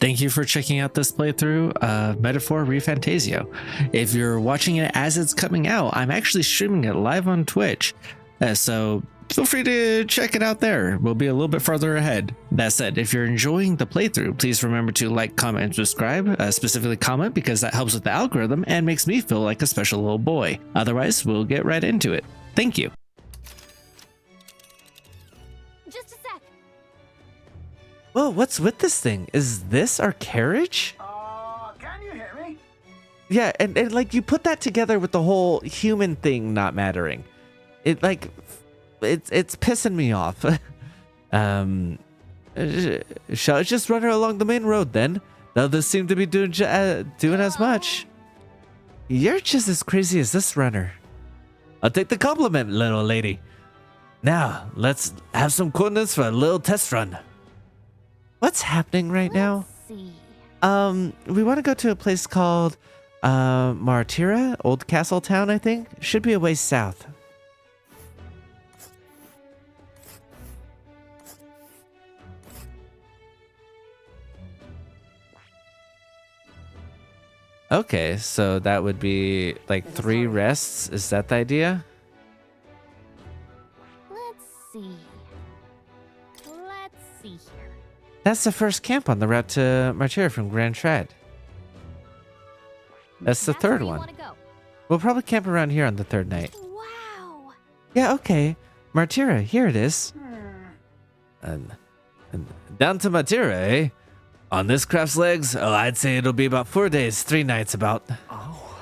thank you for checking out this playthrough of Metaphor ReFantazio. If you're watching it as it's coming out, I'm actually streaming it live on Twitch, so feel free to check it out there. We'll be a little bit further ahead. That said, if you're enjoying the playthrough, please remember to like, comment, and subscribe. Specifically comment, because that helps with the algorithm and makes me feel like a special little boy. Otherwise, we'll get right into it. Thank you. Just a sec. Whoa, what's with this thing? Is this our carriage? Can you hear me? Yeah, and like you put that together with the whole human thing not mattering. It like it's pissing me off. Shall I just run her along the main road then? Others seem to be doing as much. You're just as crazy as this runner. I'll take the compliment, little lady. Now, let's have some coordinates for a little test run. What's happening right now? Let's see. We want to go to a place called Martira, Old Castle Town, I think. Should be a ways south. Okay, so that would be like 3 rests. Is that the idea? Let's see. Let's see here. That's the first camp on the route to Martira from Grand Trad. That's the third where you one. wanna go. We'll probably camp around here on the 3rd night. Wow. Yeah, okay. Martira, here it is. And down to Martira, eh? On this craft's legs, I'd say it'll be about 4 days, 3 nights about. Oh.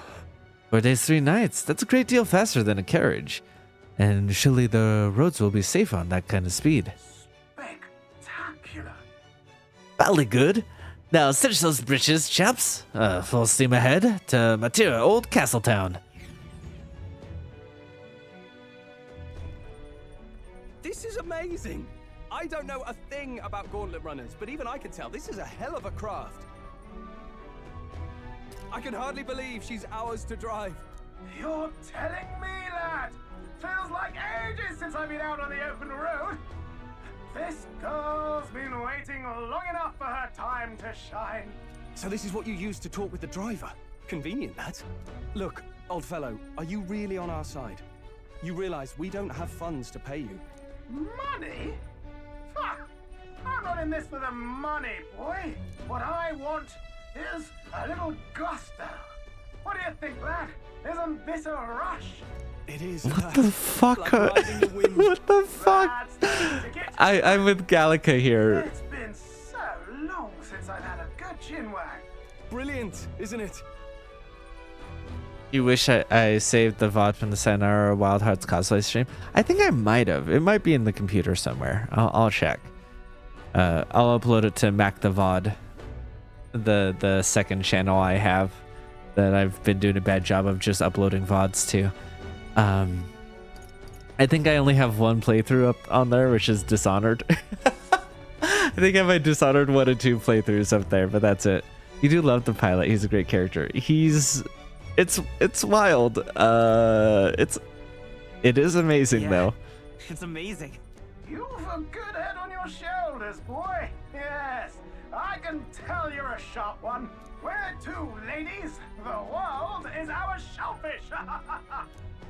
4 days, 3 nights. That's a great deal faster than a carriage. And surely the roads will be safe on that kind of speed. Spectacular. Badly good. Now cinch those britches, chaps. Full steam ahead to Martira, Old Castle Town. This is amazing! I don't know a thing about gauntlet runners, but even I can tell this is a hell of a craft. I can hardly believe she's ours to drive. You're telling me that? Feels like ages since I've been out on the open road. This girl's been waiting long enough for her time to shine. So this is what you use to talk with the driver. Convenient, that. Look, old fellow, are you really on our side? You realize we don't have funds to pay you. Money? Fuck! I'm not in this for the money, boy. What I want is a little gusto. What do you think, lad? Isn't this a rush? It is. What the fuck? Like riding the wind. What the fuck? That's the ticket. I'm with Gallica here. It's been so long since I've had a good chin wag. Brilliant, isn't it? You wish I saved the VOD from the Sayonara Wild Hearts cosplay stream? I think I might have. It might be in the computer somewhere. I'll check. I'll upload it to Mac the VOD, the second channel I have that I've been doing a bad job of just uploading VODs to. I think I only have 1 playthrough up on there, which is Dishonored. I think I have my Dishonored 1 and 2 playthroughs up there, but that's it. You do love the pilot. He's a great character. It's wild. It is amazing though. It's amazing. You've a good head on your shoulders, boy. Yes, I can tell you're a sharp one. Where to, ladies? The world is our shellfish.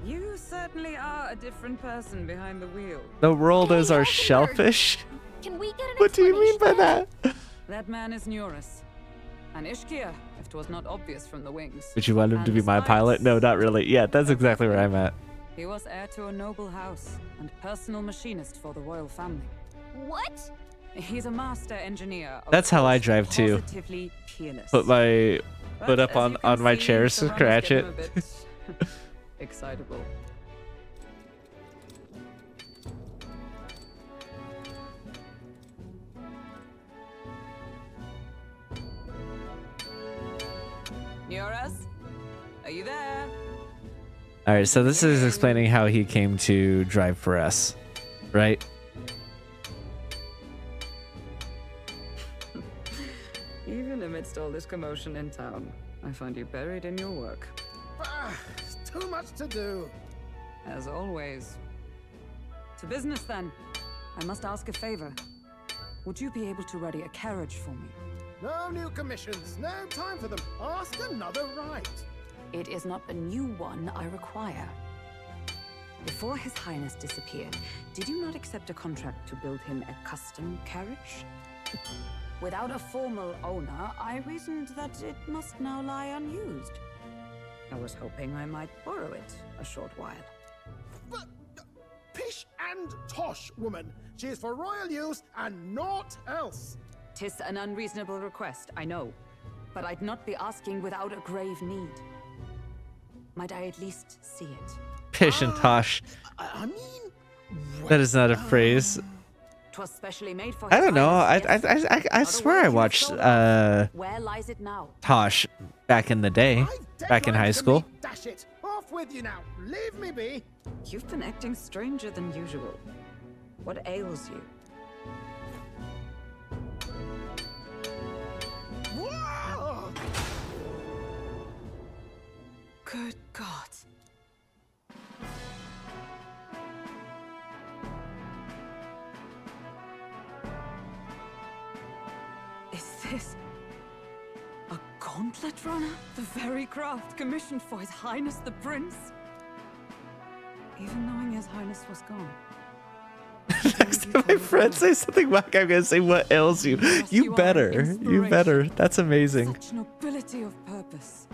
You certainly are a different person behind the wheel. The world Hey, is our Elkenberg. shellfish. Can we get an What do you mean by explanation? that? That man is Neurus. An Ishkia, if 'twas not obvious from the wings. Would you want him to And be my besides, pilot? No, not really. Yeah, that's exactly where I'm at. He was heir to a noble house and personal machinist for the royal family. What? He's a master engineer. of That's how I course, drive too. Positively peerless. Put my But foot up as on you can my see, chair, the so runners scratch get it. him a bit excitable. Neurus, are you there? All right, so this is explaining how he came to drive for us, right? Even amidst all this commotion in town, I find you buried in your work. It's too much to do. As always. To business then. I must ask a favor. Would you be able to ready a carriage for me? No new commissions. No time for them. Ask another right. It is not a new one I require. Before His Highness disappeared, did you not accept a contract to build him a custom carriage? Without a formal owner, I reasoned that it must now lie unused. I was hoping I might borrow it a short while. But, pish and tosh, woman. She is for royal use and naught else. 'Tis an unreasonable request, I know. But I'd not be asking without a grave need. Might I at least see it? Pish and tosh. I mean... That is not a phrase. 'Twas specially made for I His don't know. Highness, yes. I Not a swear word I you watched stole off. Where lies it now? Tosh back in the day, I've back in deadlines high to school. meet, dash it. Off with you now. Leave me be. You've been acting stranger than usual. What ails you? Whoa! Good God. Is this a gauntlet runner? The very craft commissioned for His Highness the Prince? Even knowing His Highness was gone. Next time my friend says something whack, I'm gonna say, "What ails you?" You better. You better. That's amazing. Such nobility of purpose.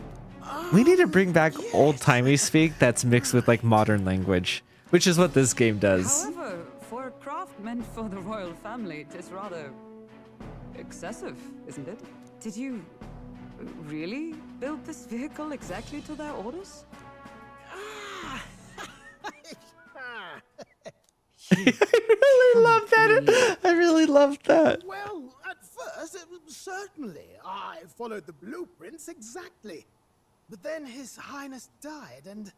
We need to bring back old timey speak that's mixed with like modern language, which is what this game does. However, for a craft meant for the royal family, it is rather excessive, isn't it? Did you really build this vehicle exactly to their orders? I really love that. I really love that. Well, at first, certainly. I followed the blueprints exactly. But then His Highness died, and...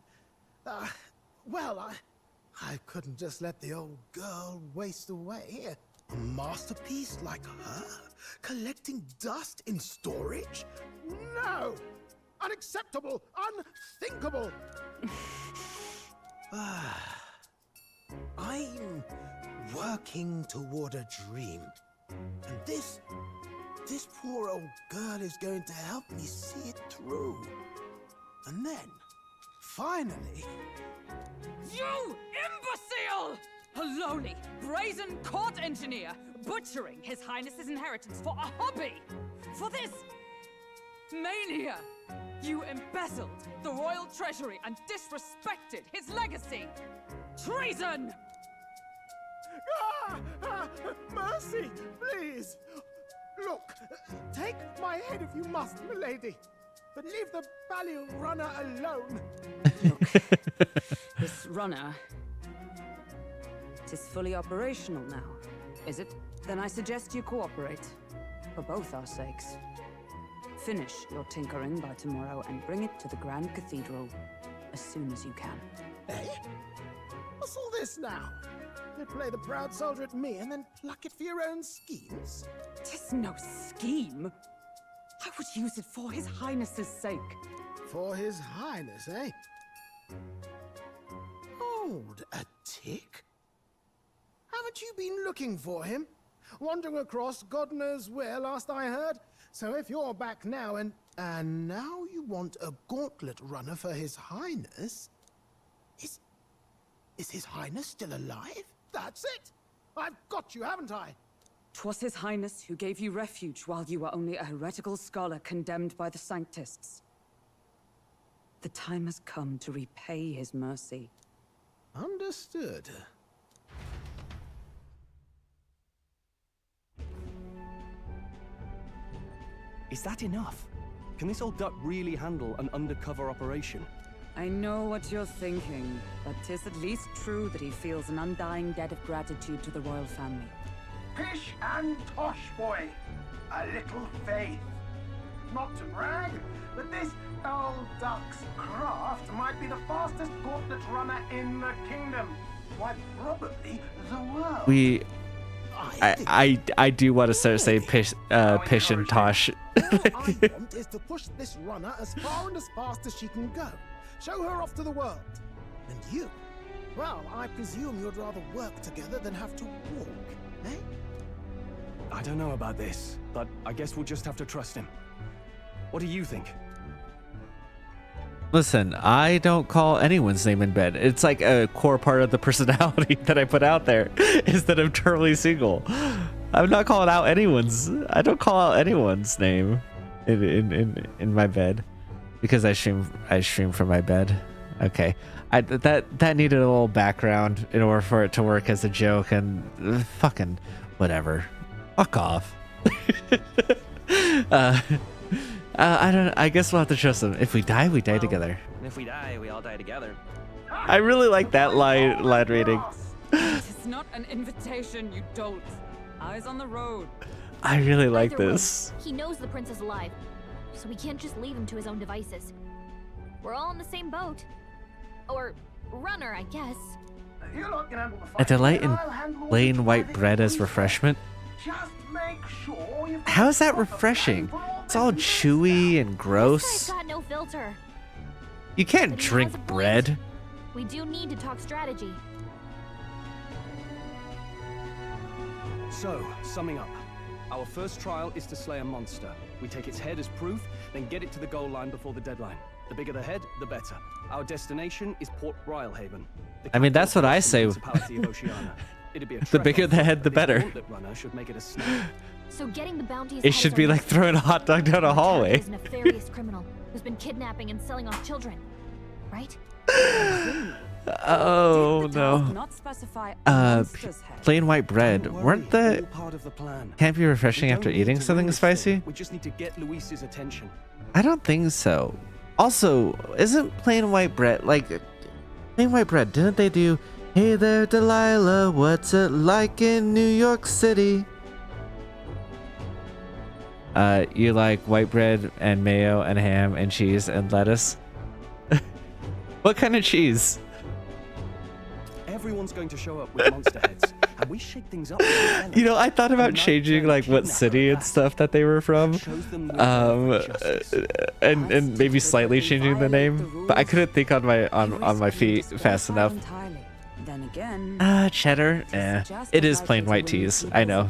well, I couldn't just let the old girl waste away. A masterpiece like her? Collecting dust in storage? No! Unacceptable! Unthinkable! I'm working toward a dream. And this poor old girl is going to help me see it through. And then, finally... You imbecile! A lowly, brazen court engineer butchering His Highness's inheritance for a hobby! For this mania! You embezzled the royal treasury and disrespected his legacy! Treason! Mercy, please! Look, take my head if you must, milady. But leave the value runner alone. Look, this runner... It is fully operational now, is it? Then I suggest you cooperate. For both our sakes. Finish your tinkering by tomorrow and bring it to the Grand Cathedral as soon as you can. Eh? What's all this now? You play the proud soldier at me and then pluck it for your own schemes? 'Tis no scheme. I would use it for His Highness's sake. For His Highness, eh? Hold a tick. Haven't you been looking for him? Wandering across God knows where last I heard? So if you're back now and now you want a gauntlet runner for His Highness? Is His Highness still alive? That's it! I've got you, haven't I? 'Twas His Highness who gave you refuge while you were only a heretical scholar condemned by the Sanctists. The time has come to repay his mercy. Understood. Is that enough? Can this old duck really handle an undercover operation? I know what you're thinking, but 'tis at least true that he feels an undying debt of gratitude to the royal family. Pish and tosh, boy. A little faith. Not to brag, but this old duck's craft might be the fastest gauntlet runner in the kingdom. Why, probably the world. I do want to start saying pish and tosh. All I want is to push this runner as far and as fast as she can go. Show her off to the world. And you? Well, I presume you'd rather work together than have to walk, eh? I don't know about this, but I guess we'll just have to trust him. What do you think? Listen, I don't call anyone's name in bed. It's like a core part of the personality that I put out there is that I'm totally single. I'm not calling out anyone's. I don't call out anyone's name in my bed because I stream from my bed. Okay, that needed a little background in order for it to work as a joke, and fucking whatever. Fuck off. I don't. I guess we'll have to trust them. If we die, we die together. If we die, we all die together. I really like that line reading. It's not an invitation, you dolt. Eyes on the road. I really like Either way, this. he knows the prince is alive, so we can't just leave him to his own devices. We're all in the same boat. Or runner, I guess. You lot can handle the A fight, delight and in I'll handle all plain the white private bread as business. refreshment. Just make sure you've got How is that proper refreshing? plan for all It's all this chewy and This gross. guy's got no filter. You can't But he has drink a point. bread. We do need to talk strategy. So, summing up. Our first trial is to slay a monster. We take its head as proof, then get it to the goal line before the deadline. The bigger the head, the better. Our destination is Port Rhylehaven. I mean, that's what I say. The bigger the head, the better. Should make it a snap. So getting the bounties. It should be like throwing a hot dog down a hallway. Is a nefarious criminal who's been kidnapping and selling off children, right? Oh no. Not specify a monster's head. Plain white bread. Don't worry, Weren't all the part of the plan. can't be refreshing We after don't need eating to something win this spicy? thing. We just need to get Luis's attention. I don't think so. Also, isn't plain white bread like plain white bread? Didn't they do "Hey there, Delilah, what's it like in New York City"? You like white bread and mayo and ham and cheese and lettuce? What kind of cheese? Everyone's going to show up with monster heads, and we shake things up. You know, I thought about changing like what city and stuff that they were from, and maybe slightly changing the name, but I couldn't think on my feet fast enough. Then again, Cheddar. It is plain white teas. I know.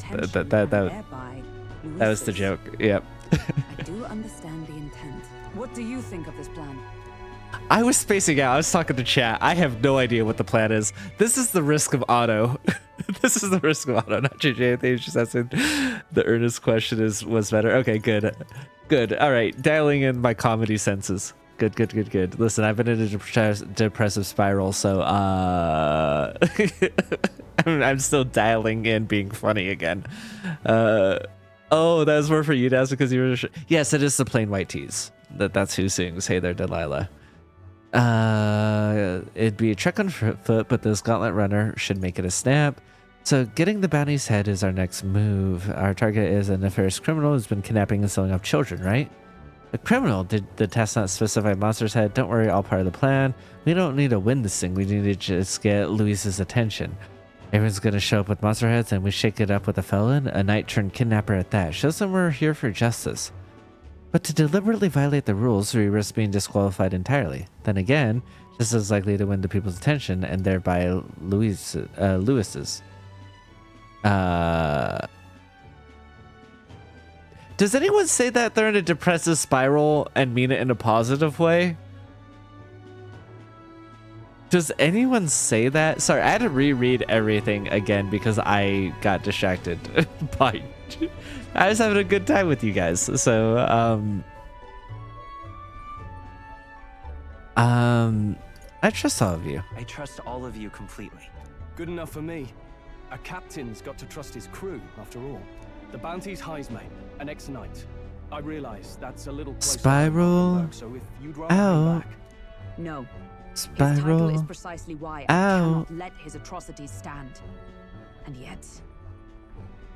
That was the joke. Yep. I do understand the intent. What do you think of this plan? I was spacing out. I was talking to chat. I have no idea what the plan is. This is the risk of auto. This is the risk of auto. Not changing anything. Just asking. The earnest question was better. Okay, good. Good. All right. Dialing in my comedy senses. Good. Listen, I've been in a depressive spiral, so I'm still dialing in being funny again. Oh, that was more for you, Daz, because you were. Yes, it is the plain white teas. That's who sings "Hey There, Delilah." It'd be a trek on foot, but this gauntlet runner should make it a snap. So getting the bounty's head is our next move. Our target is a nefarious criminal who's been kidnapping and selling off children, right? The criminal, did the test not specify monster's head? Don't worry, all part of the plan. We don't need to win this thing. We need to just get Luis's attention. Everyone's gonna show up with monster heads and we shake it up with a felon, a knight-turned kidnapper at that. Shows them we're here for justice. But to deliberately violate the rules, we risk being disqualified entirely. Then again, just as likely to win the people's attention and thereby Luis's. Does anyone say that they're in a depressive spiral and mean it in a positive way? Does anyone say that? Sorry, I had to reread everything again because I got distracted by. I was having a good time with you guys, so I trust all of you. I trust all of you completely. Good enough for me. A captain's got to trust his crew, after all. The bounty's Heismay, an ex-knight. I realize that's a little close to Spiral my work, so if you'd rather hang out. back. No. His title is Spiral. precisely why Ow. I cannot let his atrocities stand. And yet,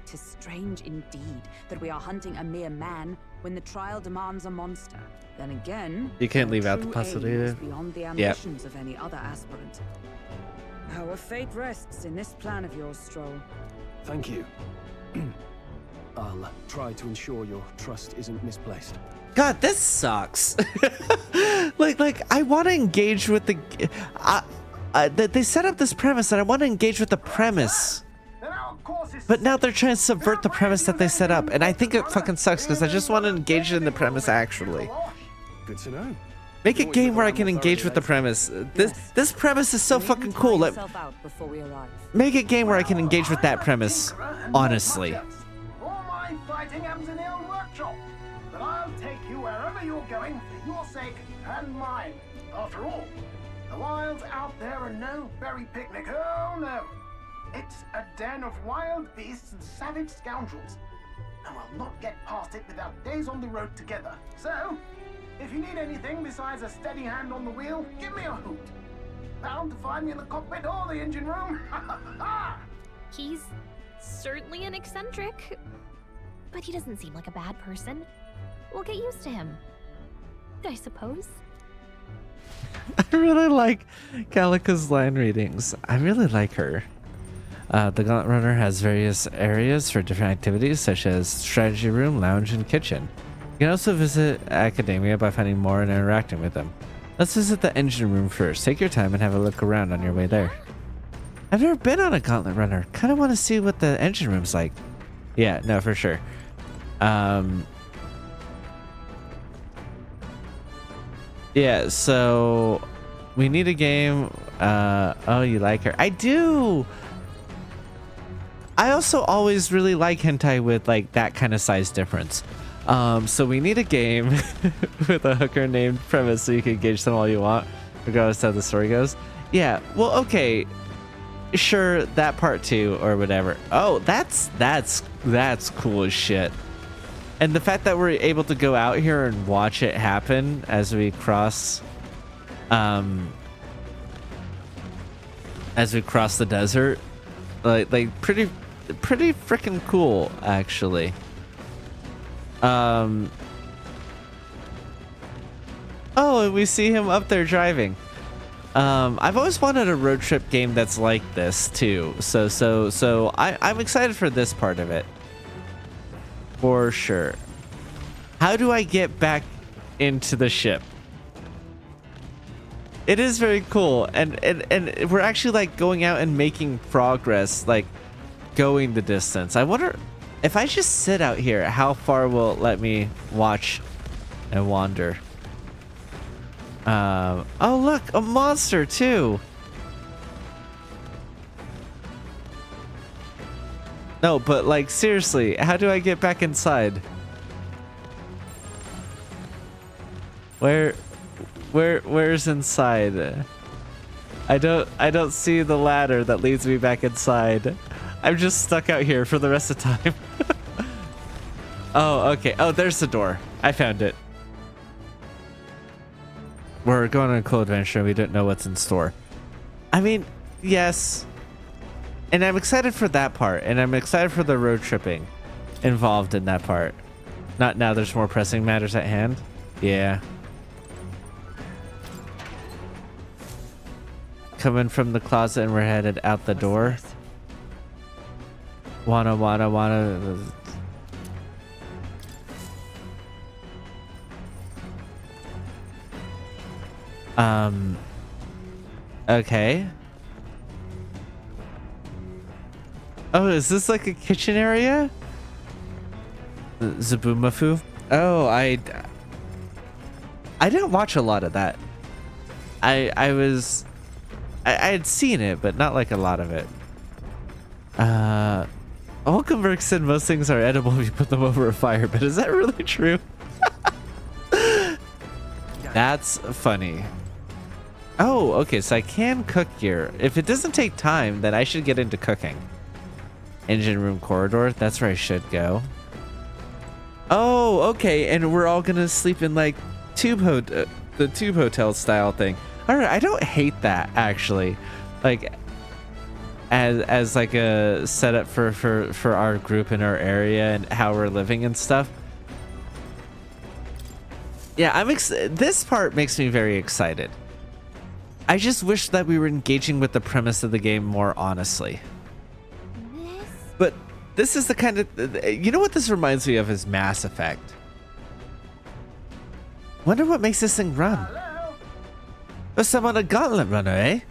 'tis strange indeed that we are hunting a mere man when the trial demands a monster. Then again, You can't our leave out the true possibility aim is there. beyond the ambitions of any other aspirant. Our fate rests in this plan of yours, Stroll. Thank you. I'll try to ensure your trust isn't misplaced. God, this sucks. like I want to engage with the. They set up this premise, and I want to engage with the premise. Then our course is But now they're trying to subvert the premise that they set up, and I think it fucking sucks because I just want to engage in the premise actually. Good to know. Make a game where I can engage with the premise. This premise is so fucking cool. Make a game where I can engage with that premise, honestly. All my fighting ends in the old workshop. But I'll take you wherever you're going for your sake and mine. After all, the wilds out there are no berry picnic. Oh no. It's a den of wild beasts and savage scoundrels. And we'll not get past it without days on the road together. So, if you need anything besides a steady hand on the wheel, give me a hoot. Bound to find me in the cockpit or the engine room. He's certainly an eccentric, but he doesn't seem like a bad person. We'll get used to him, I suppose. I really like Calica's line readings. I really like her. The Gauntlet Runner has various areas for different activities, such as strategy room, lounge, and kitchen. You can also visit Academia by finding more and interacting with them. Let's visit the engine room first. Take your time and have a look around on your way there. I've never been on a Gauntlet Runner. Kind of want to see what the engine room's like. Yeah, no, for sure. Yeah, so we need a game. Oh, you like her? I do. I also always really like hentai with like that kind of size difference. So we need a game with a hooker named premise so you can engage them all you want, regardless of how the story goes. Yeah, well, okay, sure, that part too, or whatever. Oh, that's cool as shit. And the fact that we're able to go out here and watch it happen as we cross, the desert, like pretty freaking cool, actually. Oh, and we see him up there driving. I've always wanted a road trip game that's like this too. So I'm excited for this part of it. For sure. How do I get back into the ship? It is very cool, and we're actually like going out and making progress, like going the distance. I wonder if I just sit out here, how far will it let me watch and wander? Oh look, a monster too. No, but like seriously, how do I get back inside? Where's inside? I don't see the ladder that leads me back inside. I'm just stuck out here for the rest of the time. Oh, okay. Oh, there's the door. I found it. We're going on a cool adventure and we don't know what's in store. I mean, yes. And I'm excited for that part, and I'm excited for the road tripping involved in that part. Not now, there's more pressing matters at hand. Yeah. Coming from the closet and we're headed out the door. Wanna. Okay. Oh, is this like a kitchen area? Zabumafu? Oh, I didn't watch a lot of that. I had seen it, but not like a lot of it. Hulkenberg said most things are edible if you put them over a fire, but is that really true? That's funny. Oh, okay, so I can cook here. If it doesn't take time, then I should get into cooking. Engine room corridor, that's where I should go. Oh, okay, and we're all gonna sleep in like the tube hotel style thing. All right, I don't hate that actually, like as like a setup for our group in our area and how we're living and stuff. Yeah, this part makes me very excited. I just wish that we were engaging with the premise of the game more honestly. But this is the kind of, you know what this reminds me of is Mass Effect. Wonder what makes this thing run. There's someone a gauntlet runner, eh?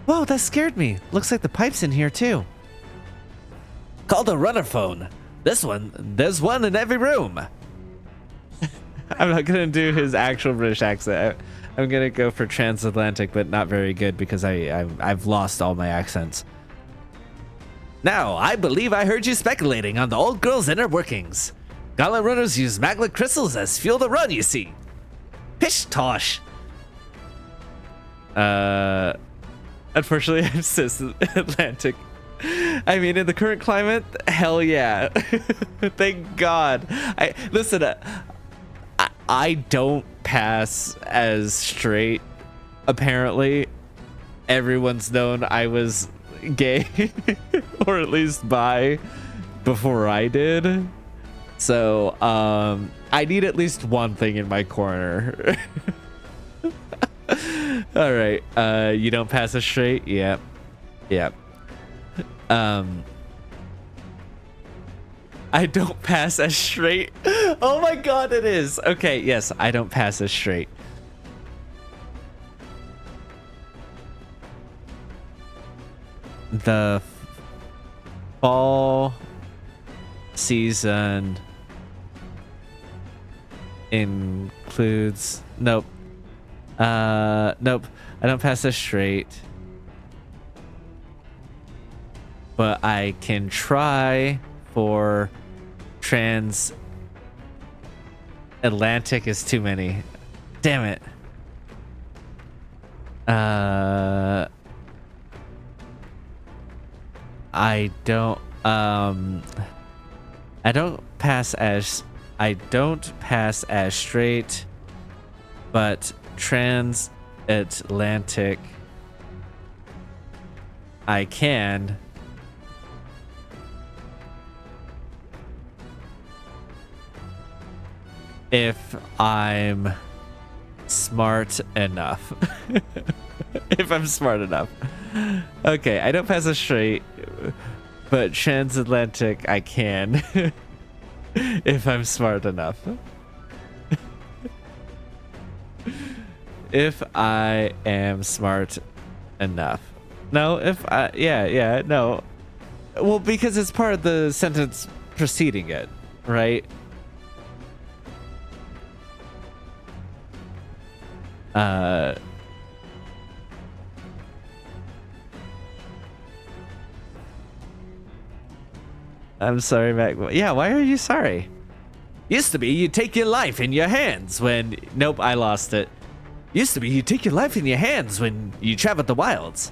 Whoa, that scared me. Looks like the pipe's in here too. Call the runner phone. There's one in every room. I'm not gonna do his actual British accent. I'm gonna go for transatlantic, but not very good because I've lost all my accents. Now, I believe I heard you speculating on the old girl's inner workings. Gauntlet runners use magma crystals as fuel to run, you see. Pish tosh. Unfortunately, I'm cis Atlantic. I mean, in the current climate, hell yeah. Thank God. I don't pass as straight. Apparently, everyone's known I was gay, or at least bi, before I did. So, I need at least one thing in my corner. All right. You don't pass as straight? Yep. Yep. I don't pass as straight. Oh my God, it is. Okay, yes, I don't pass as straight. The fall season includes nope. Nope. I don't pass as straight. But I can try for Atlantic is too many. Damn it. I don't pass as straight, but transatlantic I can. If I'm smart enough. If I'm smart enough. Okay, I don't pass a straight, but transatlantic I can. If I'm smart enough. If I am smart enough. No, no. Well, because it's part of the sentence preceding it, right? I'm sorry, Mac. Yeah, why are you sorry? Used to be you take your life in your hands when... Nope, I lost it. Used to be you take your life in your hands when you traveled the wilds.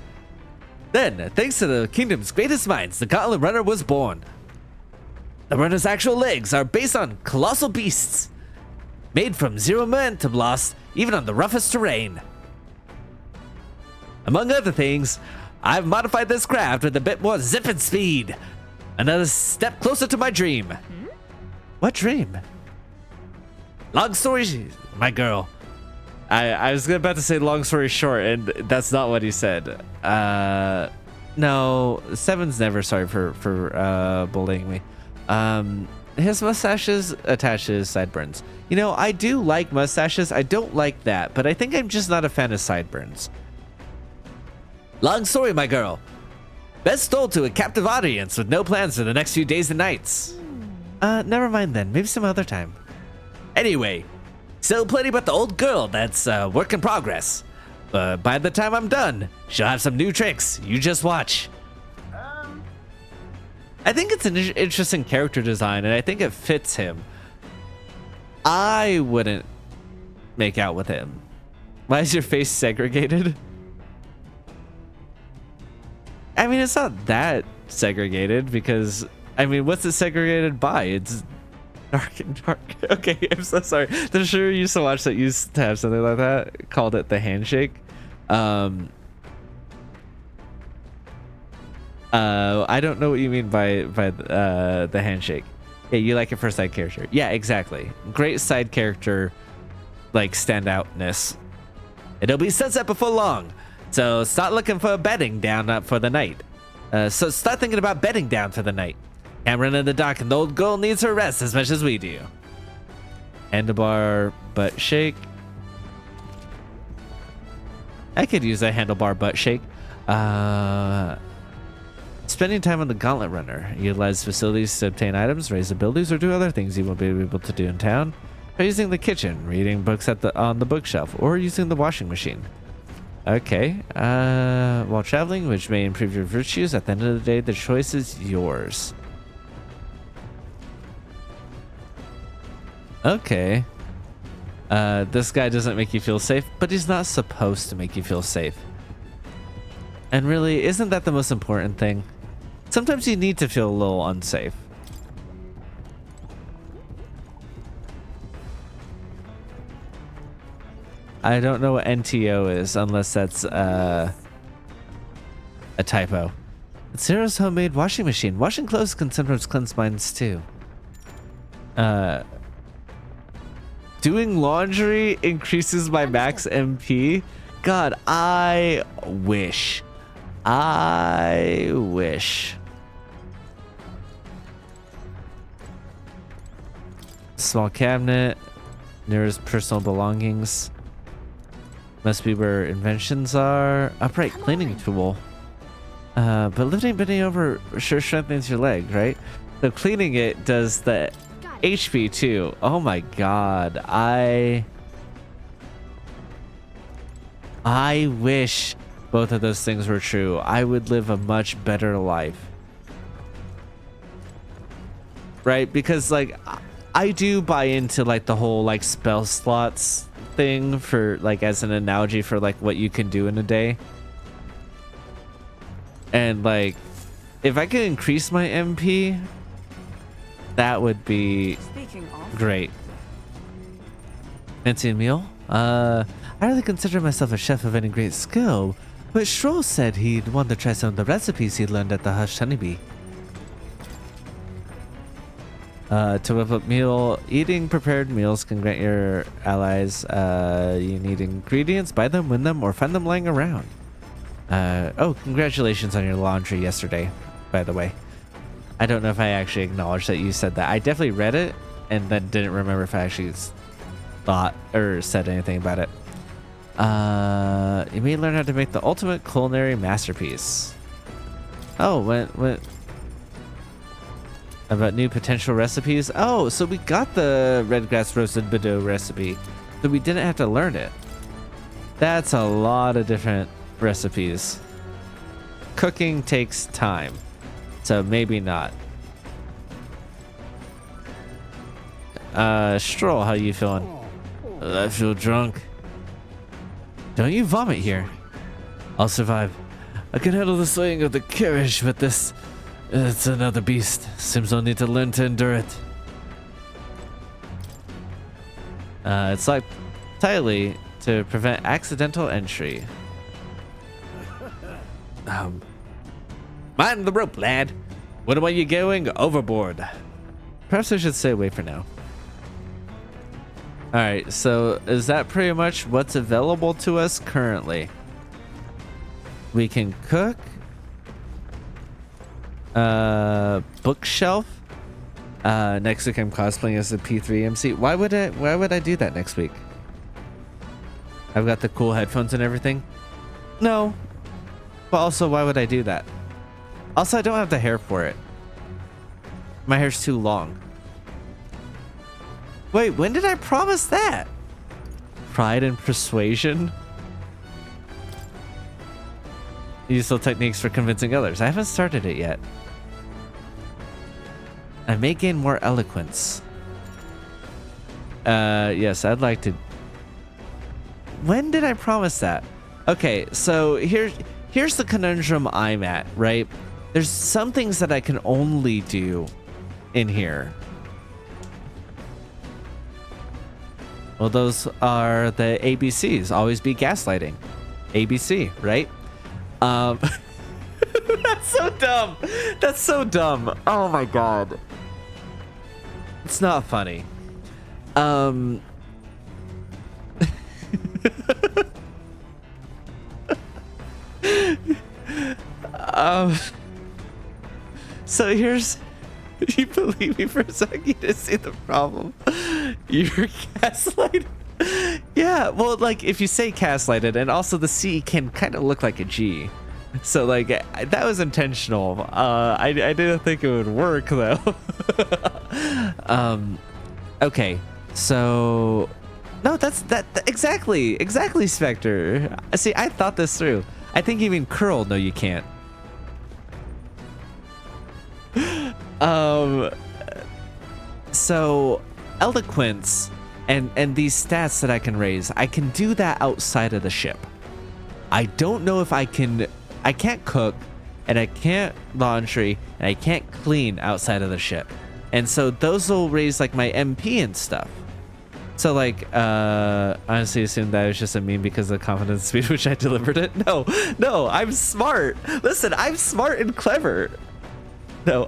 Then, thanks to the kingdom's greatest minds, the Gauntlet Runner was born. The runner's actual legs are based on colossal beasts, made from zero momentum loss, even on the roughest terrain. Among other things, I've modified this craft with a bit more zip and speed. Another step closer to my dream. What dream? Long story, my girl. I was about to say long story short, and that's not what he said. No, Seven's never sorry for bullying me. His mustaches attached to his sideburns. You know, I do like mustaches. I don't like that, but I think I'm just not a fan of sideburns. Long story, my girl. Best told to a captive audience with no plans for the next few days and nights. Never mind then. Maybe some other time. Anyway, still plenty about the old girl that's work in progress. By the time I'm done, she'll have some new tricks. You just watch. I think it's an interesting character design, and I think it fits him. I wouldn't make out with him. Why is your face segregated? I mean, it's not that segregated because, I mean, what's it segregated by? It's dark and dark. Okay, I'm so sorry. The show used to watch that used to have something like that. Called it The Handshake. I don't know what you mean by the handshake. Yeah, you like it for side character. Yeah, exactly. Great side character, like standoutness. It'll be sunset before long, so start looking for bedding down for the night. So start thinking about bedding down for the night. Can't run in the dark, and the old girl needs her rest as much as we do. Handlebar butt shake. I could use a handlebar butt shake. Spending time on the Gauntlet Runner. Utilize facilities to obtain items, raise abilities, or do other things you won't be able to do in town. By using the kitchen, reading books on the bookshelf, or using the washing machine. Okay. While traveling, which may improve your virtues, at the end of the day, the choice is yours. Okay. This guy doesn't make you feel safe, but he's not supposed to make you feel safe. And really, isn't that the most important thing? Sometimes you need to feel a little unsafe. I don't know what NTO is, unless that's a typo. It's Zero's homemade washing machine. Washing clothes can sometimes cleanse minds too. Doing laundry increases my max MP. God, I wish. Small cabinet. Nearest personal belongings. Must be where inventions are. Upright cleaning tool. But lifting bending over sure strengthens your leg, right? So cleaning it does the HP too. Oh my god. I wish both of those things were true. I would live a much better life. Right? Because like I do buy into like the whole like spell slots thing for like as an analogy for like what you can do in a day. And like if I could increase my MP, that would be great. Fancy a meal? I really consider myself a chef of any great skill, but Stroll said he'd want to try some of the recipes he learned at the Hushed Honeybee. To whip up meal, eating prepared meals can grant your allies, you need ingredients, buy them, win them, or find them lying around. Oh, congratulations on your laundry yesterday, by the way. I don't know if I actually acknowledged that you said that. I definitely read it and then didn't remember if I actually thought or said anything about it. You may learn how to make the ultimate culinary masterpiece. Oh, what about new potential recipes? Oh, so we got the red grass roasted Bordeaux recipe, so we didn't have to learn it. That's a lot of different recipes. Cooking takes time, so maybe not. Stroll, how you feeling? I feel drunk. Don't you vomit here. I'll survive. I can handle the slaying of the carriage, but this... it's another beast. Seems I'll need to learn to endure it. It's like tightly to prevent accidental entry. Mind the rope, lad. When are you going overboard? Perhaps I should stay away for now. Alright, so is that pretty much what's available to us currently? We can cook. Bookshelf. Next week I'm cosplaying as the P3 MC. Why would I do that next week? I've got the cool headphones and everything. No. But also, why would I do that? Also, I don't have the hair for it. My hair's too long. Wait, when did I promise that? Pride and persuasion? Useful techniques for convincing others. I haven't started it yet. I may gain more eloquence. Yes, I'd like to. When did I promise that? Okay, so here's the conundrum I'm at, right? There's some things that I can only do in here. Well, those are the ABCs. Always be gaslighting. ABC, right? That's so dumb. That's so dumb. Oh my god. It's not funny. So here's, you believe me for a second, you didn't see the problem. You're gaslighted. Yeah, well, like if you say gaslighted, and also the C can kind of look like a G. So like that was intentional. I didn't think it would work though. Okay, so no, that's exactly Spectre. See, I thought this through. I think even curl. No, you can't. So eloquence and these stats that I can raise, I can do that outside of the ship. I don't know if I can't cook, and I can't laundry, and I can't clean outside of the ship. And so those will raise like my MP and stuff. So like, honestly assume that it was just a meme because of the confidence speed which I delivered it. No, I'm smart. Listen, I'm smart and clever. No,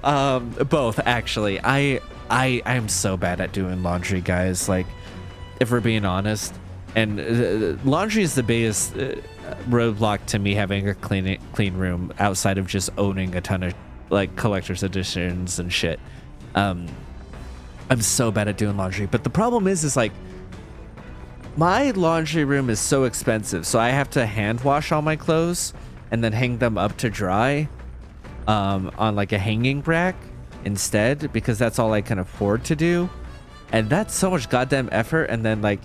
both actually. I'm so bad at doing laundry, guys. Like, if we're being honest, and laundry is the biggest roadblock to me having a clean room outside of just owning a ton of like collector's editions and shit. I'm so bad at doing laundry, but the problem is like my laundry room is so expensive, so I have to hand wash all my clothes and then hang them up to dry on like a hanging rack instead, because that's all I can afford to do, and that's so much goddamn effort. And then like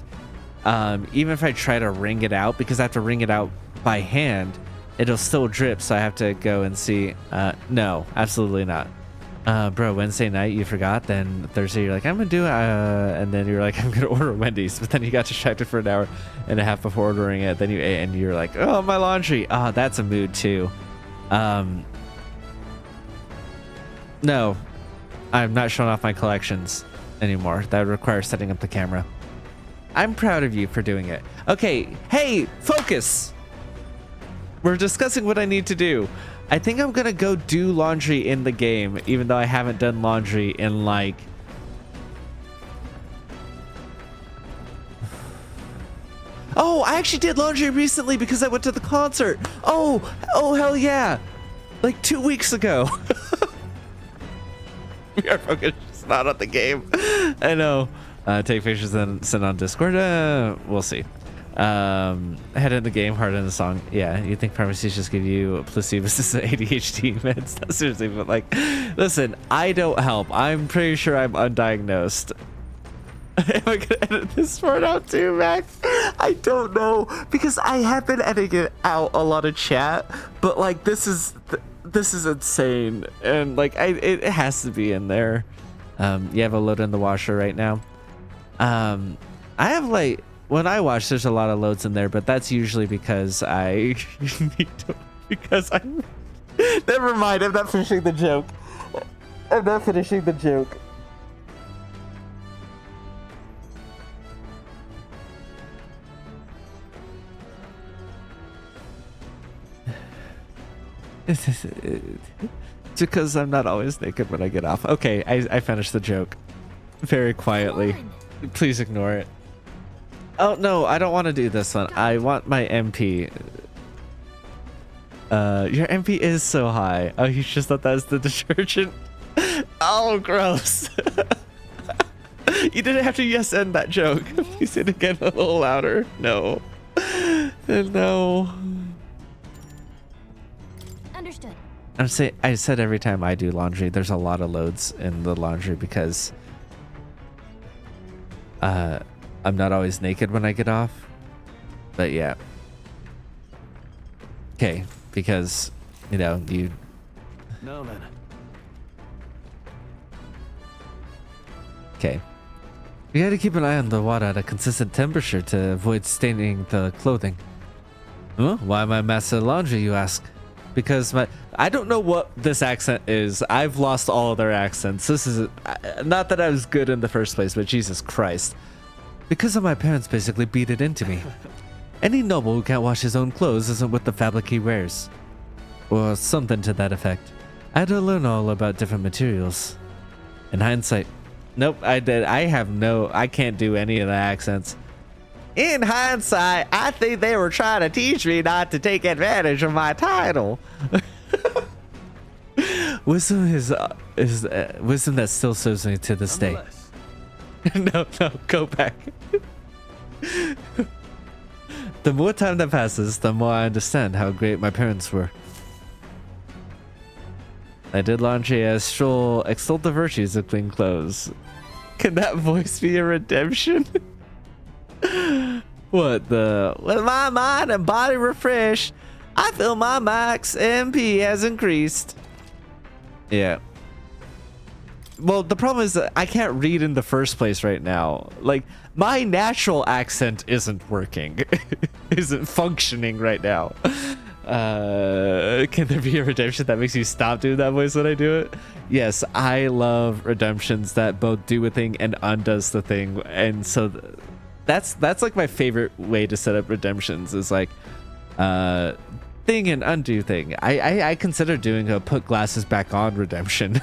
even if I try to wring it out, because I have to wring it out by hand, it'll still drip, so I have to go and see. No, absolutely not. Bro, Wednesday night you forgot, then Thursday you're like, I'm gonna do it, and then you're like, I'm gonna order Wendy's, but then you got distracted for an hour and a half before ordering it, then you ate and you're like, oh, my laundry. That's a mood too. No, I'm not showing off my collections anymore. That would require setting up the camera. I'm proud of you for doing it. Okay, hey, focus. We're discussing what I need to do. I think I'm gonna go do laundry in the game, even though I haven't done laundry in like... Oh, I actually did laundry recently because I went to the concert. Oh, hell yeah. Like 2 weeks ago. We are focused not on the game. I know. Take pictures and send on Discord. We'll see. Head in the game, heart in the song. Yeah, you think pharmacies just give you placebos as ADHD meds? No, seriously, but like, listen, I don't help. I'm pretty sure I'm undiagnosed. Am I gonna edit this part out too, Max? I don't know, because I have been editing out a lot of chat, but like this is insane, and like it has to be in there. You have a load in the washer right now. I have like, when I wash, there's a lot of loads in there, but that's usually because I need to, because I'm... Never mind, I'm not finishing the joke. It's because I'm not always naked when I get off. Okay, I finished the joke. Very quietly. Please ignore it. Oh, no, I don't want to do this one. I want my MP. Your MP is so high. Oh, you just thought that was the detergent? Oh, gross. You didn't have to yes end that joke. Please say it again a little louder. No. No. Understood. I said every time I do laundry, there's a lot of loads in the laundry because I'm not always naked when I get off. But yeah. Okay, because you know, you... No, then. Okay. You gotta keep an eye on the water at a consistent temperature to avoid staining the clothing. Huh? Why am I master laundry, you ask? Because I don't know what this accent is. I've lost all their accents. This is not that I was good in the first place, but Jesus Christ. Because of my parents basically beat it into me. Any noble who can't wash his own clothes isn't with the fabric he wears. Or something to that effect. I had to learn all about different materials. In hindsight, nope, I can't do any of the accents. In hindsight, I think they were trying to teach me not to take advantage of my title. Wisdom is wisdom that still serves me to this day. No, go back. The more time that passes, the more I understand how great my parents were. I did laundry as Stroll extolled the virtues of clean clothes. Can that voice be a redemption? What the? With my mind and body refreshed, I feel my max MP has increased. Yeah. Well, the problem is that I can't read in the first place right now. Like, my natural accent isn't working. Isn't functioning right now. Can there be a redemption that makes you stop doing that voice when I do it? Yes, I love redemptions that both do a thing and undoes the thing. And so that's like my favorite way to set up redemptions is like thing and undo thing. I consider doing a put glasses back on redemption.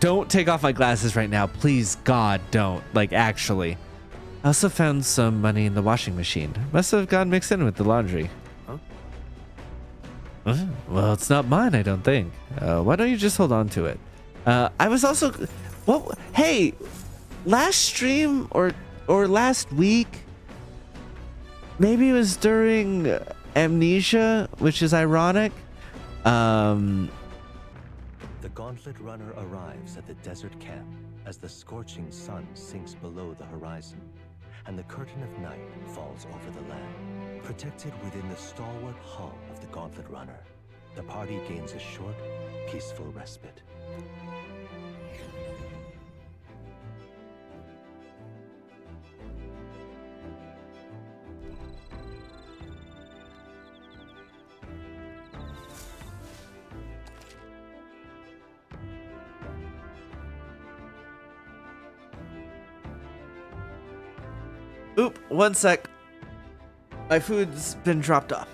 Don't take off my glasses right now. Please, God, don't. Like, actually. I also found some money in the washing machine. Must have gone mixed in with the laundry. Huh? Well, it's not mine, I don't think. Why don't you just hold on to it? I was also... Well, hey, last stream or last week, maybe it was during Amnesia, which is ironic. The Gauntlet Runner arrives at the desert camp as the scorching sun sinks below the horizon, and the curtain of night falls over the land. Protected within the stalwart hull of the Gauntlet Runner, the party gains a short, peaceful respite. Oop, one sec. My food's been dropped off.